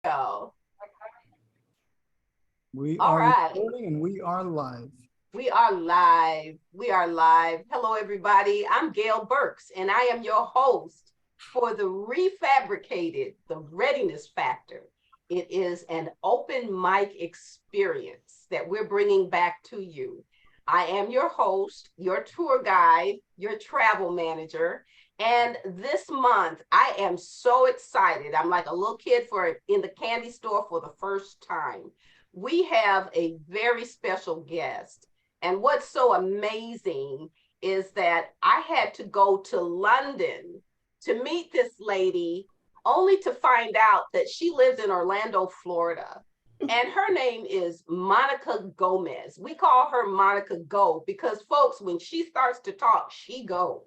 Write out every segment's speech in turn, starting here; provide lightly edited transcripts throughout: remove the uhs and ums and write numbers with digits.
Go. We All are right. recording and we are live. We are live. We are live. Hello, everybody. I'm Gail Burks, and I am your host for the Refabricated, the Readiness Factor. It is an open mic experience that we're bringing back to you. I am your host, your tour guide, your travel manager. And this month, I am so excited. I'm like a little kid for in the candy store for the first time. We have a very special guest. And what's so amazing is that I had to go to London to meet this lady, only to find out that she lives in Orlando, Florida. And her name is Monica Gomez. We call her Monica Go because, folks, when she starts to talk, she goes.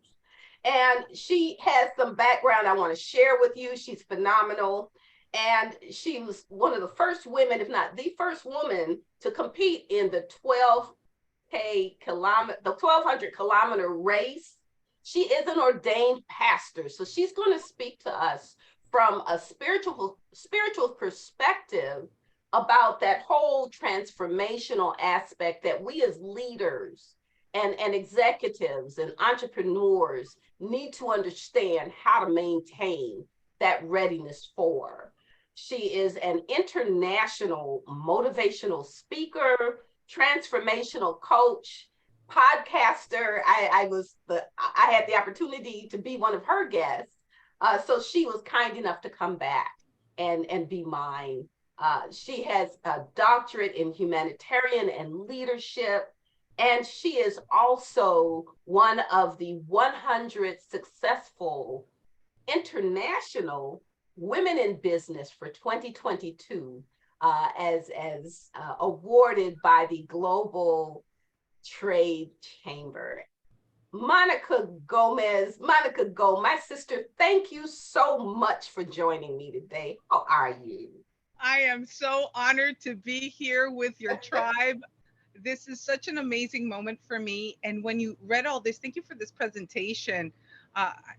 And she has some background I want to share with you. She's phenomenal. And she was one of the first women, if not the first woman, to compete in the 1200 kilometer race. She is an ordained pastor, so she's going to speak to us from a spiritual perspective about that whole transformational aspect that we as leaders and executives and entrepreneurs need to understand how to maintain that readiness for. She is an international motivational speaker, transformational coach, podcaster. I had the opportunity to be one of her guests. So she was kind enough to come back and be mine. She has a doctorate in humanitarian and leadership. And she is also one of the 100 successful international women in business for 2022, as awarded by the Global Trade Chamber. Monica Go, my sister, thank you so much for joining me today. How are you? I am so honored to be here with your tribe. This is such an amazing moment for me. And when you read all this, thank you for this presentation.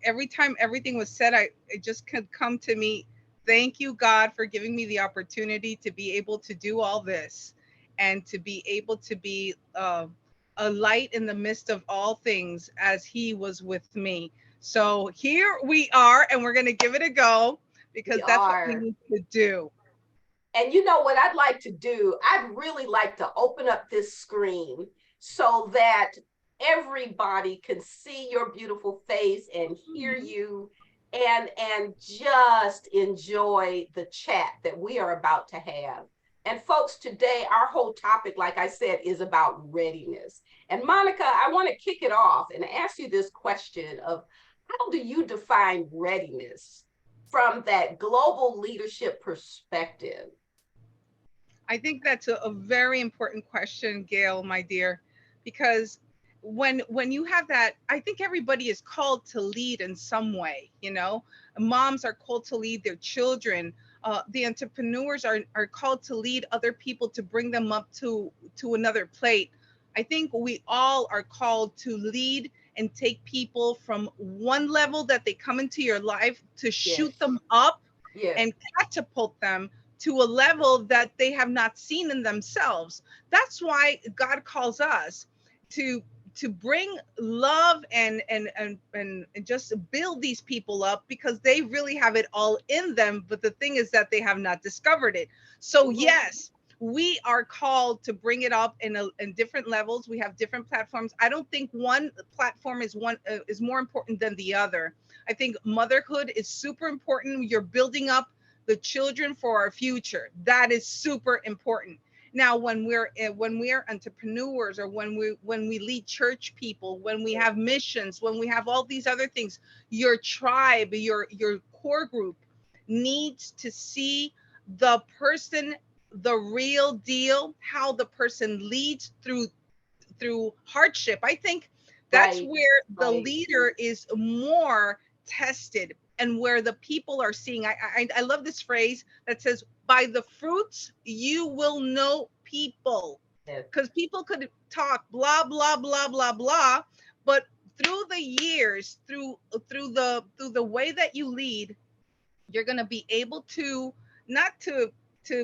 Every time everything was said, it just could come to me. Thank you, God, for giving me the opportunity to be able to do all this and to be able to be a light in the midst of all things as He was with me. So here we are, and we're going to give it a go We because that's what we are. need to do. And you know what I'd like to do? I'd really like to open up this screen so that everybody can see your beautiful face and hear Mhm. you and just enjoy the chat that we are about to have. And folks, today our whole topic, like I said, is about readiness. And Monica, I want to kick it off and ask you this question of how do you define readiness from that global leadership perspective? I think that's a very important question, Gail, my dear, because when you have that, I think everybody is called to lead in some way. Moms are called to lead their children. The entrepreneurs are called to lead other people to bring them up to another plate. I think we all are called to lead and take people from one level that they come into your life to shoot Yes. them up Yes. and catapult them to a level that they have not seen in themselves. That's why God calls us to bring love and just build these people up because they really have it all in them, but the thing is that they have not discovered it. So Mm-hmm. yes, we are called to bring it up in different levels. We have different platforms. I don't think one platform is more important than the other. I think motherhood is super important. You're building up the children for our future. That is super important. Now, when we're entrepreneurs, or when we lead church people, when we have missions, when we have all these other things, your tribe, your core group needs to see the person, the real deal, how the person leads through hardship. I think that's Right. where the Right. leader is more tested and where the people are seeing. I love this phrase that says, "By the fruits you will know people," Yes. because people could talk blah blah blah blah blah, but through the years, through the way that you lead, you're going to be able to not to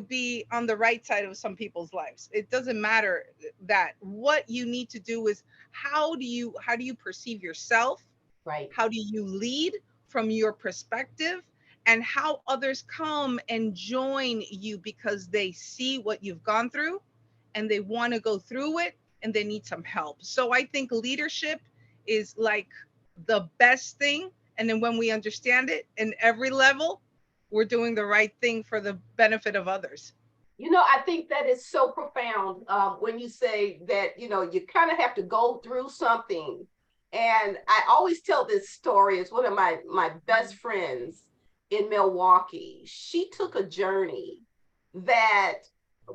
be on the right side of some people's lives. It doesn't matter that. What you need to do is, how do you perceive yourself? Right. How do you lead from your perspective? And how others come and join you because they see what you've gone through and they want to go through it and they need some help. So I think leadership is like the best thing. And then when we understand it in every level, we're doing the right thing for the benefit of others. I think that is so profound when you say that, you kind of have to go through something. And I always tell this story. It's one of my best friends in Milwaukee. She took a journey that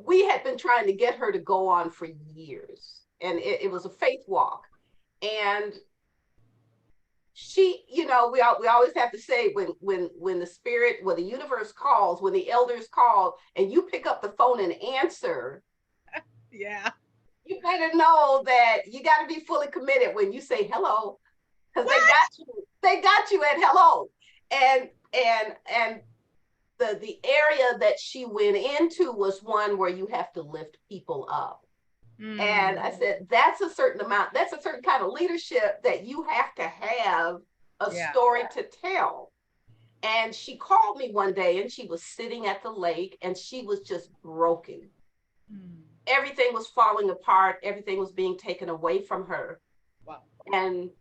we had been trying to get her to go on for years. And it was a faith walk. And we always have to say when the spirit, when the universe calls, when the elders call, and you pick up the phone and answer, Yeah. you better know that you got to be fully committed when you say hello, because What? they got you at hello. And the area that she went into was one where you have to lift people up. And Mm, I said, that's a certain kind of leadership that you have to have a yeah. story to tell. And she called me one day and she was sitting at the lake and she was just broken. Mm, Everything was falling apart, everything was being taken away from her. wow. And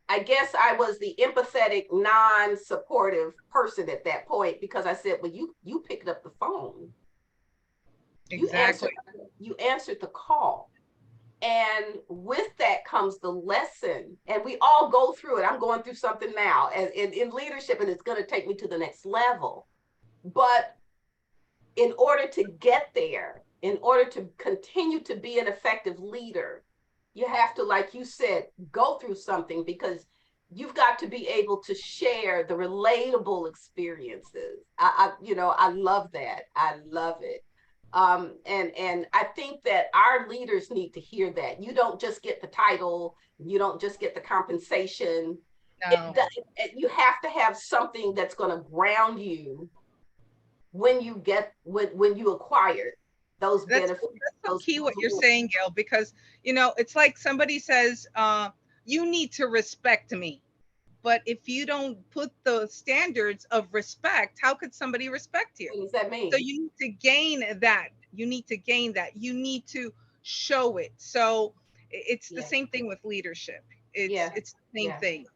I guess I was the empathetic, non-supportive person at that point because I said, well, you picked up the phone. You answered Exactly. you answered the call. And with that comes the lesson. And we all go through it. I'm going through something now in leadership, and it's going to take me to the next level. But in order to get there, in order to continue to be an effective leader, you have to, like you said, go through something because you've got to be able to share the relatable experiences. I love that. I love it. And I think that our leaders need to hear that. You don't just get the title, you don't just get the compensation. No. You have to have something that's going to ground you when you acquire those benefits, That's so those key what you're saying, Gail, because it's like somebody says, you need to respect me. But if you don't put the standards of respect, how could somebody respect you? what does that So mean? you need to gain that. You need to gain that. You need to show it. So it's the Yeah, same thing with leadership. It's yeah, it's the same yeah, thing.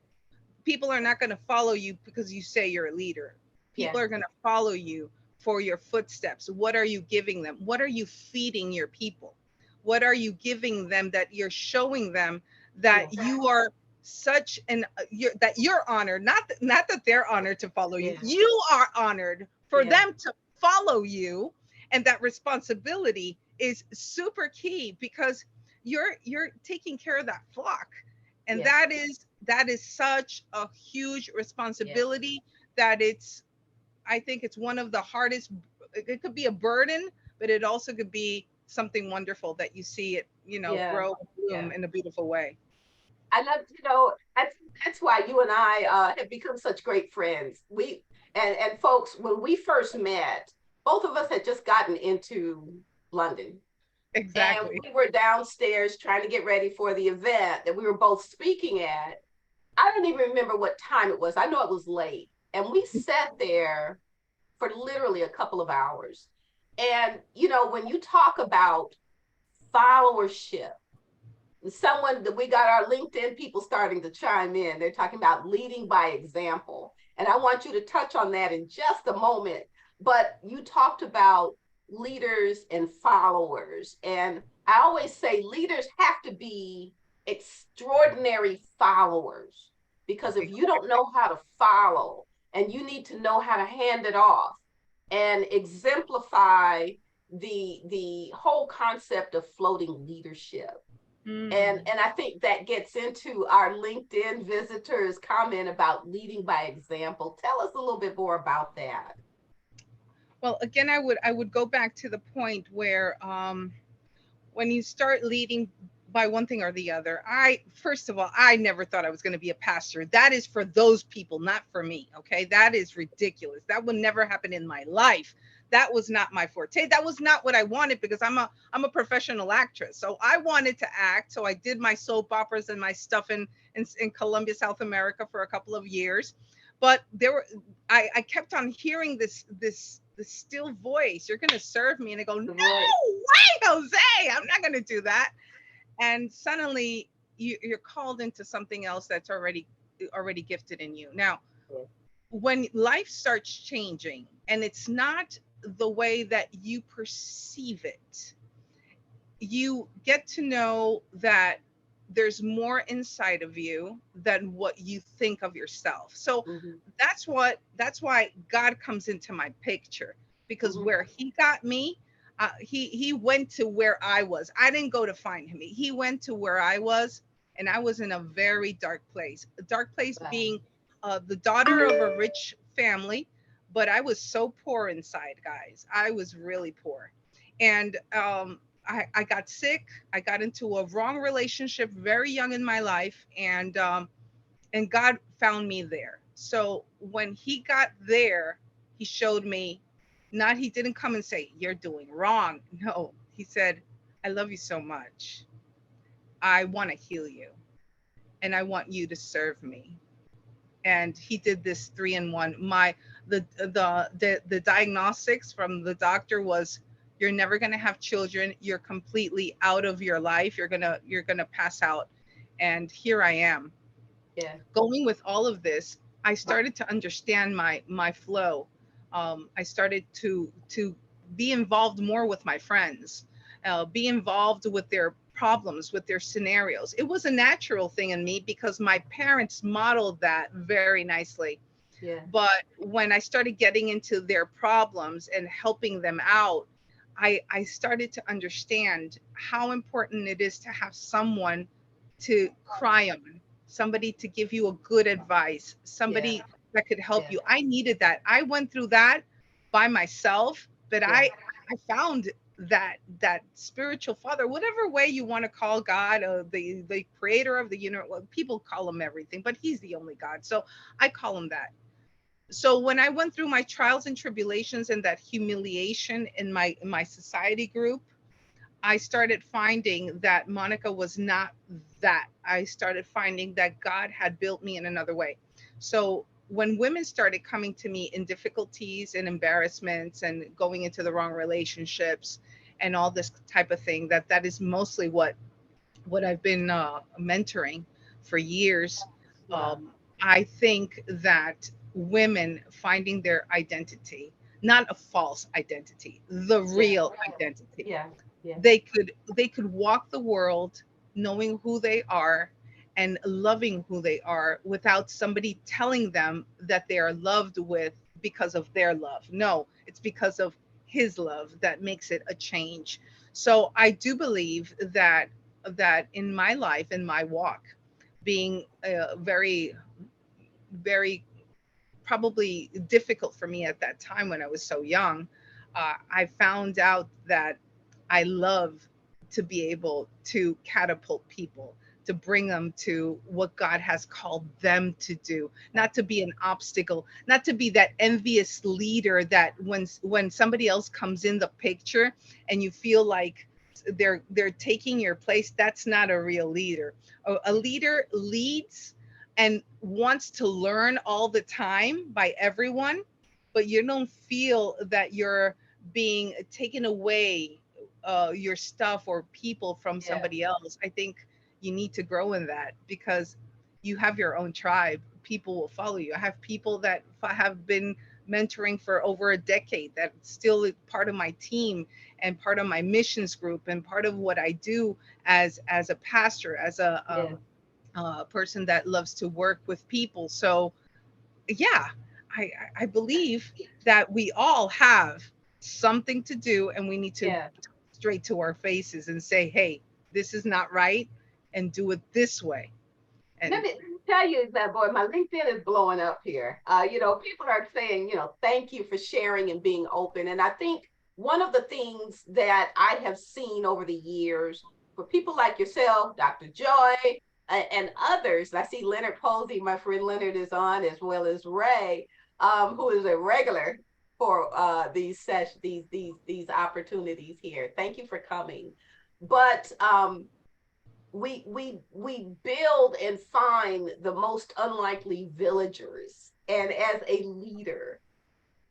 People are not going to follow you because you say you're a leader. yeah, People are going to follow you for your footsteps. What are you giving them? What are you feeding your people? What are you giving them that you're showing them yeah, that you are such an that you're honored, not that they're honored to follow you. yeah, You are honored for yeah, them to follow you, and that responsibility is super key because you're taking care of that flock, and yeah, that is such a huge yeah, responsibility that it's I think it's one of the hardest. It could be a burden, but it also could be something wonderful that you see it yeah, grow and bloom yeah. in a beautiful way. I love, that's why you and I have become such great friends. And folks, when we first met, both of us had just gotten into London. And Exactly. we were downstairs trying to get ready for the event that we were both speaking at. I don't even remember what time it was. I know it was late. And we sat there for literally a couple of hours. And, when you talk about followership, someone that we got our LinkedIn people starting to chime in, they're talking about leading by example. And I want you to touch on that in just a moment. But you talked about leaders and followers. And I always say leaders have to be extraordinary followers because if you don't know how to follow and you need to know how to hand it off and exemplify the whole concept of floating leadership. Mm. And I think that gets into our LinkedIn visitors comment about leading by example. Tell us a little bit more about that. Well, again, I would go back to the point where when you start leading by one thing or the other. I, first of all, I never thought I was going to be a pastor. That is for those people, not for me. Okay. That is ridiculous. That would never happen in my life. That was not my forte. That was not what I wanted, because I'm a professional actress. So I wanted to act. So I did my soap operas and my stuff in Colombia, South America for a couple of years. But there were, I kept on hearing this still voice, you're gonna serve me. And I go, no The voice. way, Jose, I'm not gonna do that. And suddenly you're called into something else that's already gifted in you. Now, Yeah. when life starts changing and it's not the way that you perceive it, you get to know that there's more inside of you than what you think of yourself. So Mm-hmm. that's why God comes into my picture, because Mm-hmm. where he got me, he went to where I was. I didn't go to find him. He went to where I was, and I was in a very dark place. A dark place Wow. being the daughter of a rich family, but I was so poor inside, guys. I was really poor. And I got sick. I got into a wrong relationship very young in my life, and God found me there. So when he got there, he showed me, not, he didn't come and say, you're doing wrong. No, he said, I love you so much. I want to heal you, and I want you to serve me. And he did this three in one. The diagnostics from the doctor was, you're never going to have children. You're completely out of your life. You're going to pass out. And here I am. Yeah. Going with all of this, I started to understand my flow. I started to be involved more with my friends, be involved with their problems, with their scenarios. It was a natural thing in me because my parents modeled that very nicely. Yeah. But when I started getting into their problems and helping them out, I started to understand how important it is to have someone to cry on, somebody to give you a good advice, Yeah. somebody that could help Yeah. you. I needed that. I went through that by myself, but Yeah. I found that spiritual father, whatever way you want to call God, the creator of the universe. Well, people call him everything, but he's the only God. So I call him that. So when I went through my trials and tribulations and that humiliation in my society group, I started finding that Monica was not that. I started finding that God had built me in another way. So when women started coming to me in difficulties and embarrassments and going into the wrong relationships and all this type of thing, that is mostly what I've been mentoring for years. Wow. I think that women finding their identity, not a false identity, the Yeah. real identity, Yeah. Yeah. they could walk the world knowing who they are and loving who they are without somebody telling them that they are loved with because of their love. No, it's because of his love that makes it a change. So I do believe that in my life, in my walk, being very probably difficult for me at that time when I was so young, I found out that I love to be able to catapult people, to bring them to what God has called them to do, not to be an obstacle, not to be that envious leader that when somebody else comes in the picture and you feel like they're taking your place. That's not a real leader. A leader leads and wants to learn all the time by everyone, but you don't feel that you're being taken away your stuff or people from Yeah. somebody else. I think you need to grow in that because you have your own tribe. People will follow you. I have people that have been mentoring for over a decade that still part of my team and part of my missions group and part of what I do as a pastor, as a Yeah. person that loves to work with people. So yeah, I believe that we all have something to do, and we need to Yeah. straight to our faces and say, "Hey, this is not right," and do it this way. And Let me tell you that, boy, my LinkedIn is blowing up here. People are saying, thank you for sharing and being open. And I think one of the things that I have seen over the years for people like yourself, Dr. Joy, and others. I see Leonard Posey, my friend Leonard is on, as well as Ray, who is a regular for these sessions, these opportunities here. Thank you for coming. But we build and find the most unlikely villagers, and as a leader,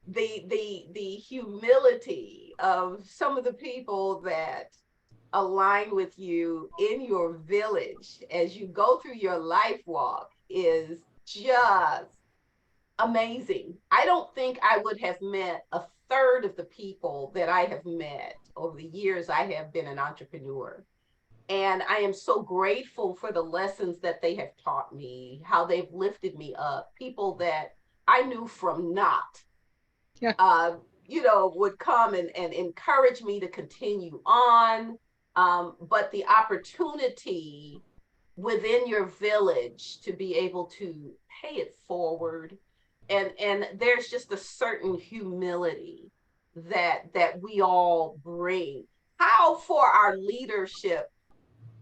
the humility of some of the people that align with you in your village as you go through your life walk is just amazing. I don't think I would have met a third of the people that I have met over the years I have been an entrepreneur. And I am so grateful for the lessons that they have taught me, how they've lifted me up. People that I knew from not, Yeah. uh, would come and encourage me to continue on. But the opportunity within your village to be able to pay it forward, and there's just a certain humility that we all bring. How for our leadership,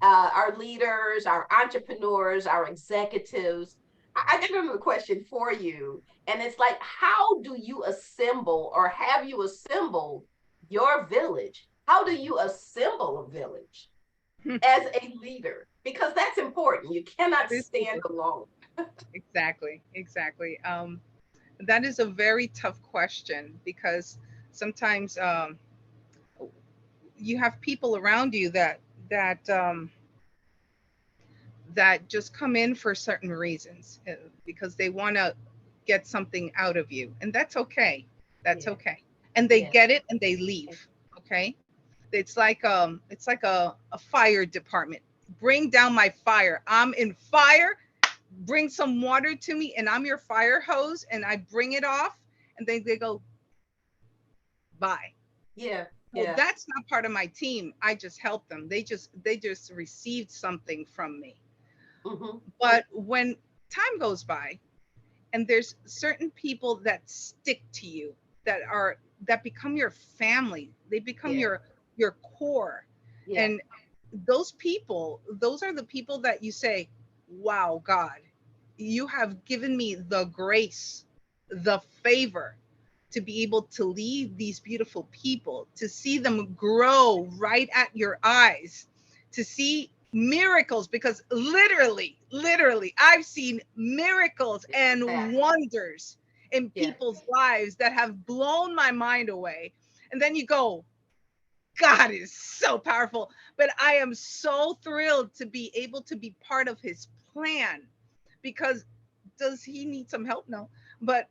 our leaders, our entrepreneurs, our executives. I got another question for you. And it's like, how do you assemble, or have you assembled your village? How do you assemble a village as a leader? Because that's important. You cannot stand alone. Exactly, exactly. That is a very tough question because sometimes you have people around you that that just come in for certain reasons because they want to get something out of you, and that's okay. That's Yeah, okay. And they yeah, get it and they leave. Okay. It's like a fire department. Bring down my fire. I'm in fire. Bring some water to me, and I'm your fire hose, and I bring it off, and they go bye. yeah, Well, yeah. that's not part of my team. I just help them. They just received something from me. Mm-hmm. But when time goes by and there's certain people that stick to you, that become your family, they become Yeah, your core. yeah, And those are the people that you say, wow, God, you have given me the grace, the favor to be able to lead these beautiful people, to see them grow right at your eyes, to see miracles, because literally, I've seen miracles and exactly. wonders in Yeah, people's lives that have blown my mind away. And then you go, God is so powerful. But I am so thrilled to be able to be part of his plan, because does he need some help? No. But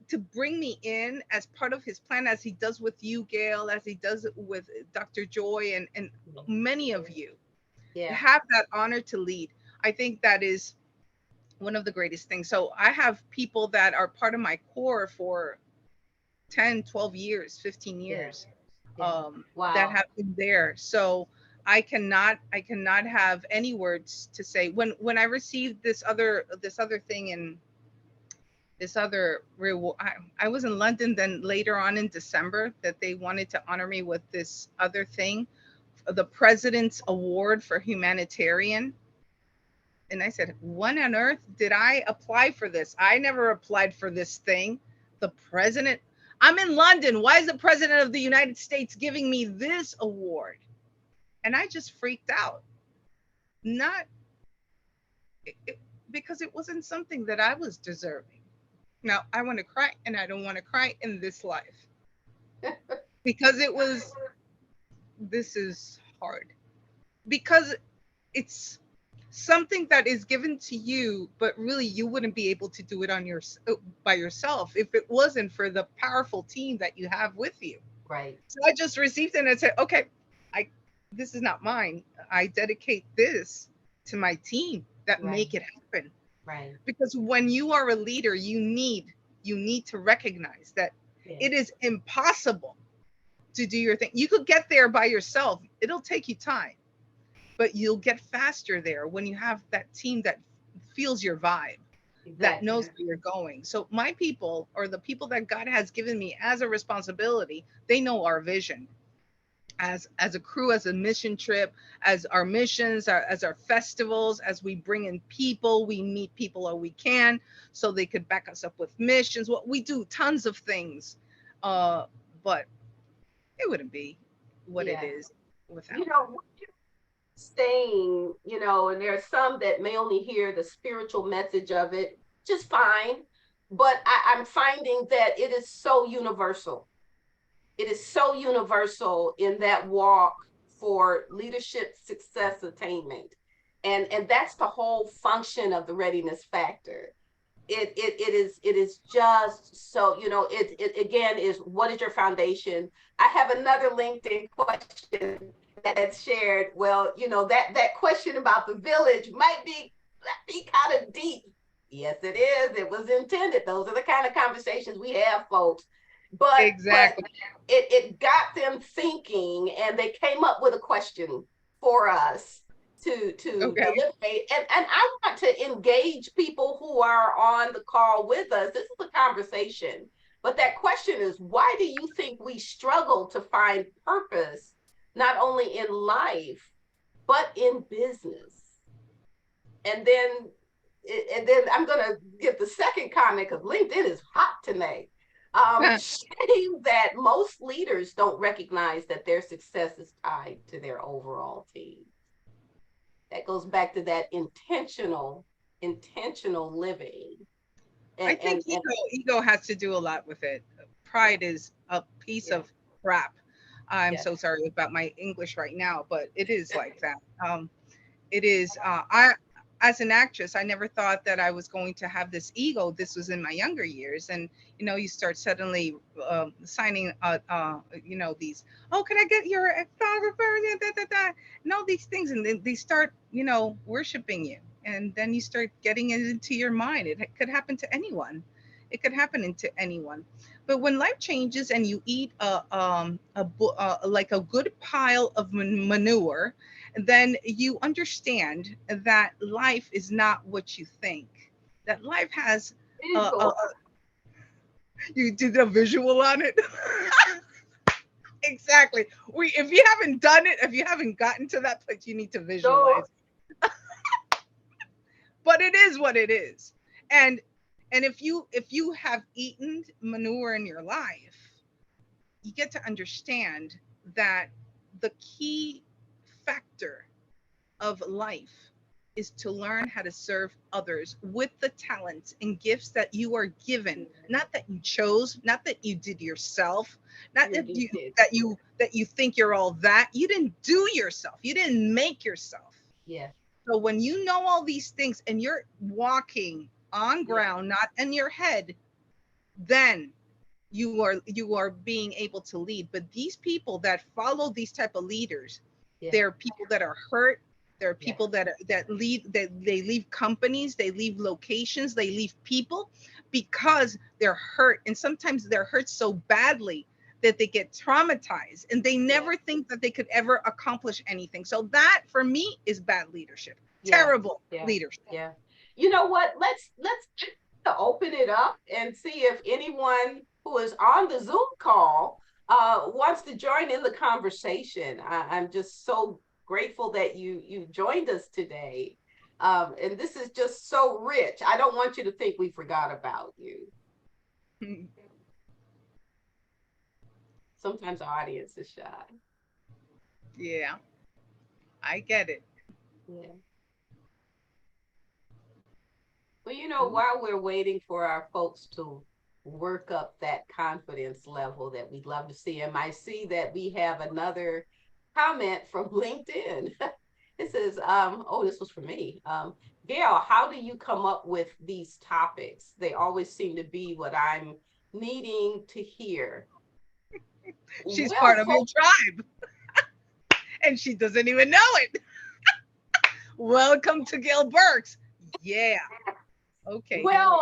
to bring me in as part of his plan, as he does with you, Gail, as he does with Dr. Joy, and many of you, to yeah, have that honor to lead, I think that is one of the greatest things. So I have people that are part of my core for 10, 12 years, 15 yeah, years, yeah. that Wow. have been there. So I cannot have any words to say when I received this other thing, and this other reward. I was in London then later on in December, that they wanted to honor me with this other thing, the President's Award for Humanitarian. And I said, when on earth did I apply for this? I never applied for this thing. The president, I'm in London. Why is the president of the United States giving me this award? And I just freaked out. Not it, because it wasn't something that I was deserving. Now, I want to cry, and I don't want to cry in this life, because this is hard. Because it's something that is given to you, but really you wouldn't be able to do it on your by yourself if it wasn't for the powerful team that you have with you. Right, So I just received it and I said, okay, I this is not mine. I dedicate this to my team that right, make it happen. right. Because when you are a leader, you need to recognize that Yeah, it is impossible to do your thing. You could get there by yourself. It'll take you time, but you'll get faster there when you have that team that feels your vibe, that knows exactly. where you're going. So my people, or the people that God has given me as a responsibility, they know our vision. as a crew, as a mission trip, as our missions, as our festivals, as we bring in people, we meet people or we can, so they could back us up with missions. What we do, tons of things, but it wouldn't be what it Yeah. is without You that. know, saying, and there are some that may only hear the spiritual message of it, just fine. But I'm finding that it is so universal. It is so universal in that walk for leadership success attainment. And that's the whole function of the readiness factor. It is just so, it again is, what is your foundation? I have another LinkedIn question that's shared. Well, that question about the village might be kind of deep. Yes, it is. It was intended. Those are the kind of conversations we have, folks. But Exactly. it got them thinking, and they came up with a question for us to Okay. deliberate. And I want to engage people who are on the call with us. This is a conversation. But that question is, why do you think we struggle to find purpose, not only in life, but in business? And then I'm gonna give the second comment, because LinkedIn is hot tonight. Shame that most leaders don't recognize that their success is tied to their overall team. That goes back to that intentional living. I and think and and ego has to do a lot with it. yeah, Pride is a piece yeah, of crap. I'm yeah. so sorry about my English right now, but it is like that. It is. I, as an actress, I never thought that I was going to have this ego. This was in my younger years, and you start suddenly signing, these. Oh, can I get your photographer? Da, da, da, and all these things, and then they start, worshiping you, and then you start getting it into your mind. It could happen to anyone. It could happen into anyone. But when life changes and you eat like a good pile of manure, then you understand that life is not what you think. That life has Visual. you did a visual on it. Exactly. If you haven't done it, if you haven't gotten to that place, you need to So visualize. But it is what it is. And if you have eaten manure in your life, you get to understand that the key factor of life is to learn how to serve others with the talents and gifts that you are given, not that you chose, not that you did yourself, not you're that you gifted. think you're all that. You didn't do yourself, you didn't make yourself. Yeah, So when you know all these things and you're walking on yeah, ground, not in your head, then you are being able to lead. But these people that follow these type of leaders, yeah, they're people that are hurt. There are yeah, people that leave, that they leave companies, they leave locations, they leave people because they're hurt, and sometimes they're hurt so badly that they get traumatized and they yeah, never think that they could ever accomplish anything. So that for me is bad leadership, yeah, terrible yeah, leadership. yeah. You know what? Let's to open it up and see if anyone who is on the Zoom call wants to join in the conversation. I'm just so grateful that you joined us today. And this is just so rich. I don't want you to think we forgot about you. Sometimes our audience is shy. Yeah, I get it. Yeah. Well, Ooh. while we're waiting for our folks to work up that confidence level that we'd love to see them, I see that we have another comment from LinkedIn. It says, oh, this was for me. Gail, how do you come up with these topics? They always seem to be what I'm needing to hear. She's Well, part of your folks, tribe and she doesn't even know it. Welcome to Gail Burks. Yeah. Okay. well,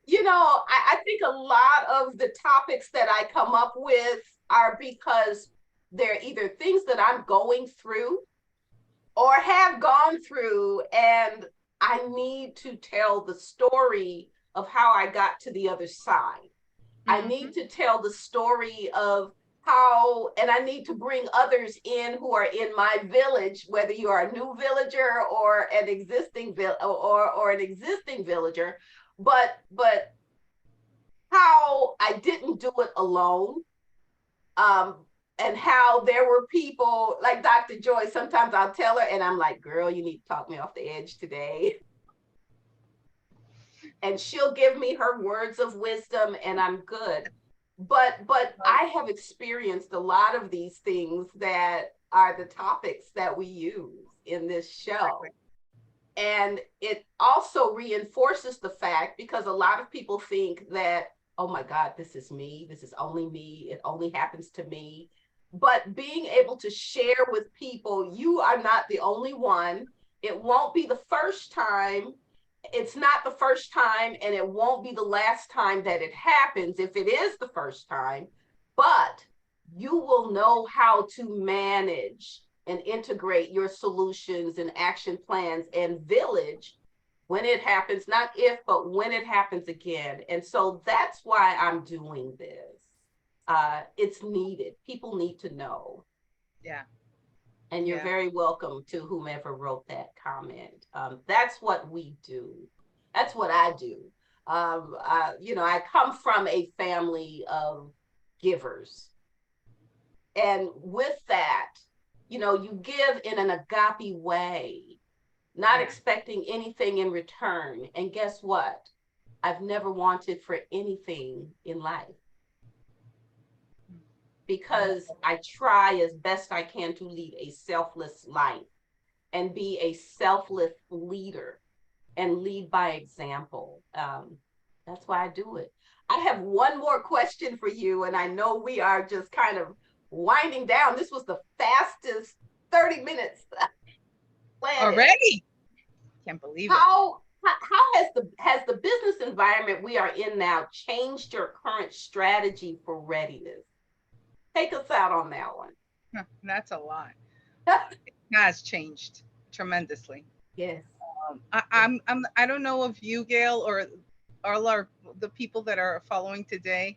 I think a lot of the topics that I come up with are because they're either things that I'm going through or have gone through, and I need to tell the story of how I got to the other side. I Mm-hmm. need to tell the story of and I need to bring others in who are in my village, whether you are a new villager or an existing or an existing villager, but how I didn't do it alone. Um, and how there were people like Dr. Joy. Sometimes I'll tell her, and I'm like, "Girl, you need to talk me off the edge today." And she'll give me her words of wisdom, and I'm good. But I have experienced a lot of these things that are the topics that we use in this show. And it also reinforces the fact, because a lot of people think that, oh my God, this is me, this is only me, it only happens to me. But being able to share with people, you are not the only one. It won't be the first time. It's not the first time, and it won't be the last time that it happens if it is the first time. But you will know how to manage and integrate your solutions and action plans and village when it happens, not if, but when it happens again. And so that's why I'm doing this. It's needed. People need to know. Yeah. And you're Yeah. very welcome to whomever wrote that comment. That's what we do. That's what I do. I come from a family of givers. And with that, you give in an agape way, not Yeah. expecting anything in return. And guess what? I've never wanted for anything in life, because I try as best I can to lead a selfless life and be a selfless leader and lead by example. That's why I do it. I have one more question for you, and I know we are just kind of winding down. This was the fastest 30 minutes planted. Already. Can't believe it. How has the business environment we are in now changed your current strategy for readiness? Take us out on that one. That's a lot. It has changed tremendously. Yes. I don't know if you, Gail, or all our the people that are following today.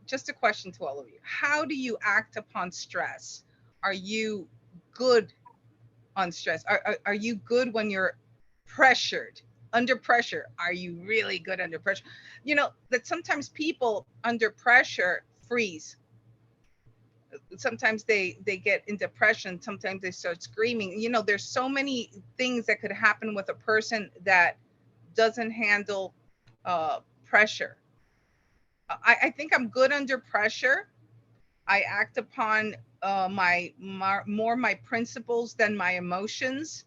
Just a question to all of you: how do you act upon stress? Are you good on stress? Are you good when you're pressured? Under pressure, are you really good under pressure? You know that sometimes people under pressure freeze. Sometimes they get in depression. Sometimes they start screaming. You know, there's so many things that could happen with a person that doesn't handle pressure. I think I'm good under pressure. I act upon more my principles than my emotions.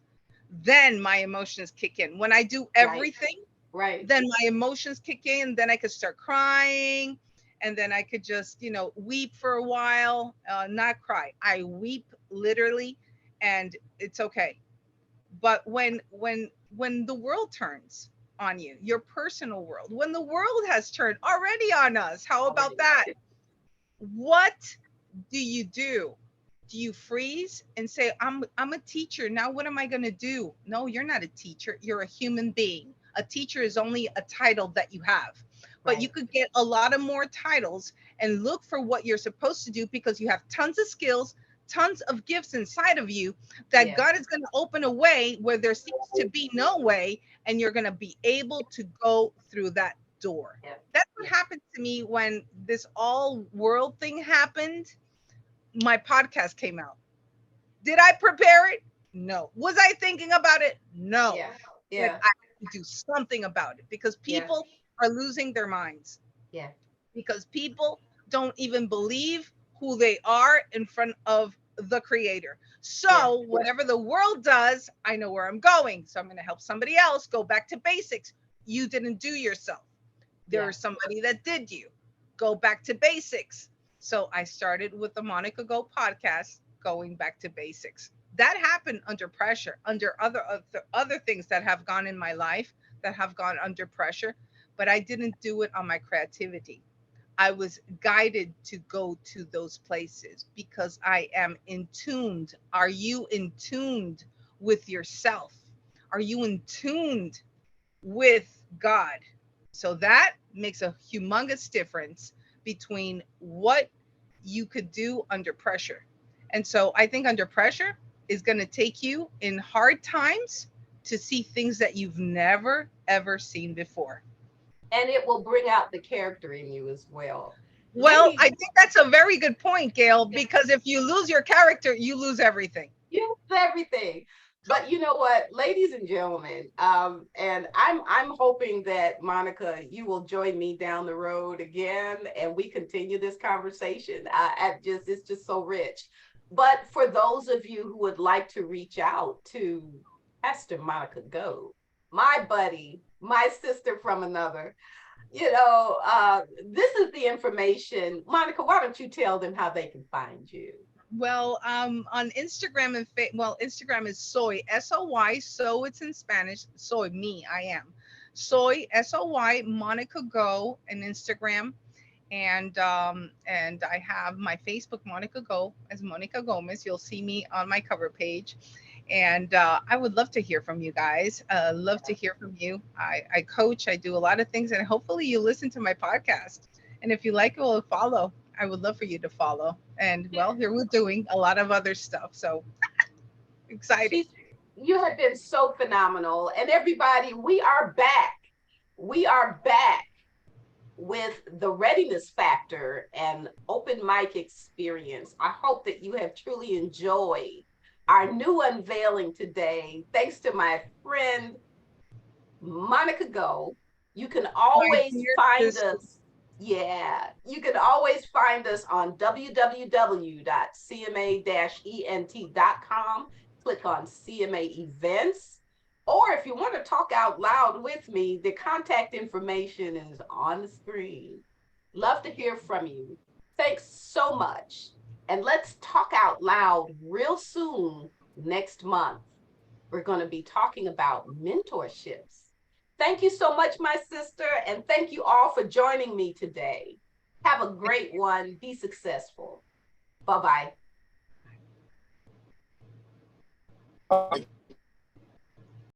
Then my emotions kick in. When I do Right. everything, Right. then my emotions kick in. Then I could start crying, and then I could just, weep for a while. Not cry. I weep literally, and it's okay. But when the world turns on you, your personal world, when the world has turned already on us, how about Already. that? What do you do? Do you freeze and say, I'm a teacher. Now what am I going to do? No, you're not a teacher. You're a human being. A teacher is only a title that you have. But you Right. could get a lot of more titles and look for what you're supposed to do, because you have tons of skills, tons of gifts inside of you that Yeah. God is going to open a way where there seems to be no way, and you're going to be able to go through that door. Yeah. That's what Yeah. happened to me when this all world thing happened. My podcast came out. Did I prepare it? No. Was I thinking about it? No. Yeah. But Yeah. I have to do something about it, because Yeah. people are losing their minds, Yeah. because people don't even believe who they are in front of the creator. Yeah. So whatever the world does, I know where I'm going. So I'm going to help somebody else go back to basics. You didn't do yourself. Yeah. There's somebody that did you. Go back to basics. So I started with the Monica Go podcast, going back to basics. That happened under pressure, under other things that have gone in my life that have gone under pressure, but I didn't do it on my creativity. I was guided to go to those places because I am in tuned. Are you in tuned with yourself? Are you in tuned with God? So that makes a humongous difference between what you could do under pressure. And so I think under pressure is going to take you in hard times to see things that you've never, ever seen before. And it will bring out the character in you as well. Well, Ladies, I think that's a very good point, Gail, because if you lose your character, you lose everything. you everything. But you know what, ladies and gentlemen, and I'm hoping that Monica, you will join me down the road again, and we continue this conversation. It's just so rich. But for those of you who would like to reach out to Pastor Monica Go, my buddy, my sister from another, this is the information. Monica, why don't you tell them how they can find you? Well, on Instagram and Instagram is soy soy, so it's in Spanish. Soy, me, I am. Soy soy Monica Go and Instagram, and I have my Facebook Monica Go as Monica Gomez. You'll see me on my cover page, and I would love to hear from you guys. Love to hear from you. I coach. I do a lot of things, and hopefully you listen to my podcast. And if you like it, well, follow. I would love for you to follow. And well, here we're doing a lot of other stuff. So exciting. She's you have been so phenomenal. And everybody, we are back. We are back with the readiness factor and open mic experience. I hope that you have truly enjoyed our new unveiling today. Thanks to my friend Monica Go. You can My always dear find sister. us. Yeah, you can always find us on www.cma-ent.com. Click on CMA events. Or if you want to talk out loud with me, the contact information is on the screen. Love to hear from you. Thanks so much. And let's talk out loud real soon next month. We're going to be talking about mentorships. Thank you so much, my sister, and thank you all for joining me today. Have a great one. Be successful. Bye bye.